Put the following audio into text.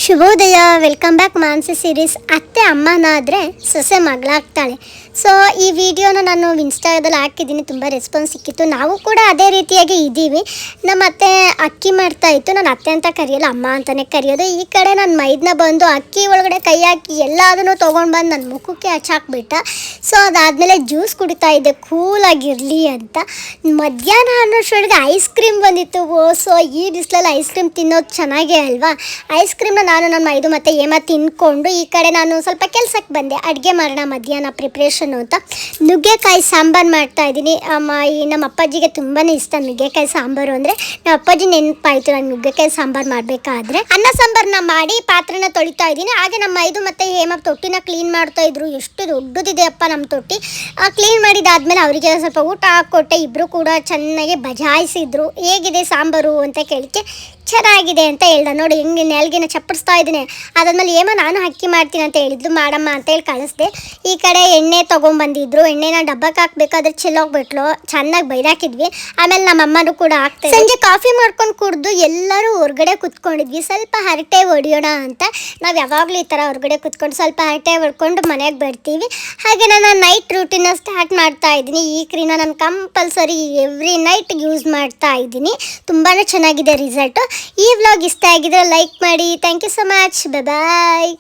ಶುಭೋದಯ, welcome back Mansi series. ಅತ್ತೆ ಅಮ್ಮನಾದರೆ ಸೊಸೆ ಮಗಳಾಗ್ತಾಳೆ. ಸೊ ಈ ವಿಡಿಯೋನ ನಾನು ಇನ್ಸ್ಟಾದಲ್ಲಿ ಹಾಕಿದ್ದೀನಿ, ತುಂಬ ರೆಸ್ಪಾನ್ಸ್ ಸಿಕ್ಕಿತ್ತು. ನಾವು ಕೂಡ ಅದೇ ರೀತಿಯಾಗಿ ಇದ್ದೀವಿ. ನಮ್ಮ ಅತ್ತೆ ಅಕ್ಕಿ ಮಾಡ್ತಾಯಿತ್ತು. ನಾನು ಅತ್ತೆ ಅಂತ ಕರೆಯೋಲ್ಲ, ಅಮ್ಮ ಅಂತಲೇ ಕರೆಯೋದು. ಈ ಕಡೆ ನಾನು ಮೈದನ್ನ ಬಂದು ಅಕ್ಕಿ ಒಳಗಡೆ ಕೈ ಹಾಕಿ ಎಲ್ಲದನ್ನು ತೊಗೊಂಡು ಬಂದು ನನ್ನ ಮುಖಕ್ಕೆ ಹಚ್ಚಾಕ್ಬಿಟ್ಟ. ಸೊ ಅದಾದಮೇಲೆ ಜ್ಯೂಸ್ ಕುಡಿತಾ ಇದ್ದೆ ಕೂಲಾಗಿರಲಿ ಅಂತ. ಮಧ್ಯಾಹ್ನ ಅನ್ನೋಷ್ಟರೊಳಗೆ ಐಸ್ ಕ್ರೀಮ್ ಬಂದಿತ್ತು. ಸೊ ಈ ಬಿಸಿಲಲ್ಲಿ ಐಸ್ ಕ್ರೀಮ್ ತಿನ್ನೋದು ಚೆನ್ನಾಗೇ ಅಲ್ವಾ. ಐಸ್ ಕ್ರೀಮ್ನ ನಾನು ನನ್ನ ಮೈದು ಮತ್ತು ಏಮ ತಿನ್ಕೊಂಡು ಈ ಕಡೆ ನಾನು ಸ್ವಲ್ಪ ಕೆಲಸಕ್ಕೆ ಬಂದೆ. ಅಡುಗೆ ಮಾಡೋಣ ಮಧ್ಯಾಹ್ನ ಪ್ರಿಪ್ರೇಷನ್ನು ಅಂತ ನುಗ್ಗೆಕಾಯಿ ಸಾಂಬಾರು ಮಾಡ್ತಾಯಿದ್ದೀನಿ. ನಮ್ಮ ಅಪ್ಪಾಜಿಗೆ ತುಂಬಾ ಇಷ್ಟ ನುಗ್ಗೆಕಾಯಿ ಸಾಂಬಾರು ಅಂದರೆ. ನಮ್ಮ ಅಪ್ಪಾಜಿ ನೆನಪಾಯಿತು ನಾನು ನುಗ್ಗೆಕಾಯಿ ಸಾಂಬಾರು ಮಾಡಬೇಕಾದ್ರೆ. ಅನ್ನ ಸಾಂಬಾರನ್ನ ಮಾಡಿ ಪಾತ್ರೆನ ತೊಳಿತಾ ಇದ್ದೀನಿ. ಹಾಗೆ ನಮ್ಮ ಮೈದು ಮತ್ತು ಹೇಮ ತೊಟ್ಟಿನ ಕ್ಲೀನ್ ಮಾಡ್ತಾಯಿದ್ರು. ಎಷ್ಟು ದೊಡ್ಡದಿದೆ ಅಪ್ಪ ನಮ್ಮ ತೊಟ್ಟಿ. ಕ್ಲೀನ್ ಮಾಡಿದಾದ್ಮೇಲೆ ಅವರಿಗೆ ಸ್ವಲ್ಪ ಊಟ ಹಾಕ್ಕೊಟ್ಟೆ. ಇಬ್ಬರು ಕೂಡ ಚೆನ್ನಾಗಿ ಬಜಾಯಿಸಿದ್ರು. ಹೇಗಿದೆ ಸಾಂಬಾರು ಅಂತ ಕೇಳಿಕ್ಕೆ ಚೆನ್ನಾಗಿದೆ ಅಂತ ಹೇಳ್ದ. ನೋಡಿ ಹೆಂಗೆ ನೆಲ್ಗೆನ ಚಪ್ಪಡಿಸ್ತಾ ಇದ್ದೀನಿ. ಅದಾದ್ಮೇಲೆ ಏಮ ನಾನು ಅಕ್ಕಿ ಮಾಡ್ತೀನಿ ಅಂತ ಹೇಳಿದ್ಲು, ಮಾಡಮ್ಮ ಅಂತ ಹೇಳಿ ಕಳಿಸ್ದೆ. ಈ ಕಡೆ ಎಣ್ಣೆ ತೊಗೊಂಬಂದಿದ್ರು. ಎಣ್ಣೆನ ಡಬ್ಬಕ್ಕೆ ಹಾಕ್ಬೇಕಾದ್ರೆ ಚೆಲ್ಲೋಗ್ಬಿಟ್ಲು. ಚೆನ್ನಾಗಿ ಬೈದಾಕಿದ್ವಿ. ಆಮೇಲೆ ನಮ್ಮ ಅಮ್ಮನೂ ಕೂಡ ಹಾಕ್ತಾರೆ. ಸಂಜೆ ಕಾಫಿ ಮಾಡ್ಕೊಂಡು ಕುಡಿದು ಎಲ್ಲರೂ ಹೊರಗಡೆ ಕುತ್ಕೊಂಡಿದ್ವಿ. ಸ್ವಲ್ಪ ಹರಟೆ ಹೊಡಿಯೋಣ ಅಂತ. ನಾವು ಯಾವಾಗಲೂ ಈ ಥರ ಹೊರಗಡೆ ಕುತ್ಕೊಂಡು ಸ್ವಲ್ಪ ಹರಟೆ ಹೊಡ್ಕೊಂಡು ಮನೆಗೆ ಬರ್ತೀವಿ. ಹಾಗೆ ನಾನು ನೈಟ್ ರೂಟೀನ ಸ್ಟಾರ್ಟ್ ಮಾಡ್ತಾ ಇದ್ದೀನಿ. ಈ ಕ್ರೀಮ್ನ ನಾನು ಕಂಪಲ್ಸರಿ ಎವ್ರಿ ನೈಟ್ ಯೂಸ್ ಮಾಡ್ತಾ ಇದ್ದೀನಿ. ತುಂಬಾ ಚೆನ್ನಾಗಿದೆ ರಿಸಲ್ಟು. ಈ ವ್ಲಾಗ್ ಇಷ್ಟ ಆಗಿದ್ರೆ ಲೈಕ್ ಮಾಡಿ. Thank you so much. Bye.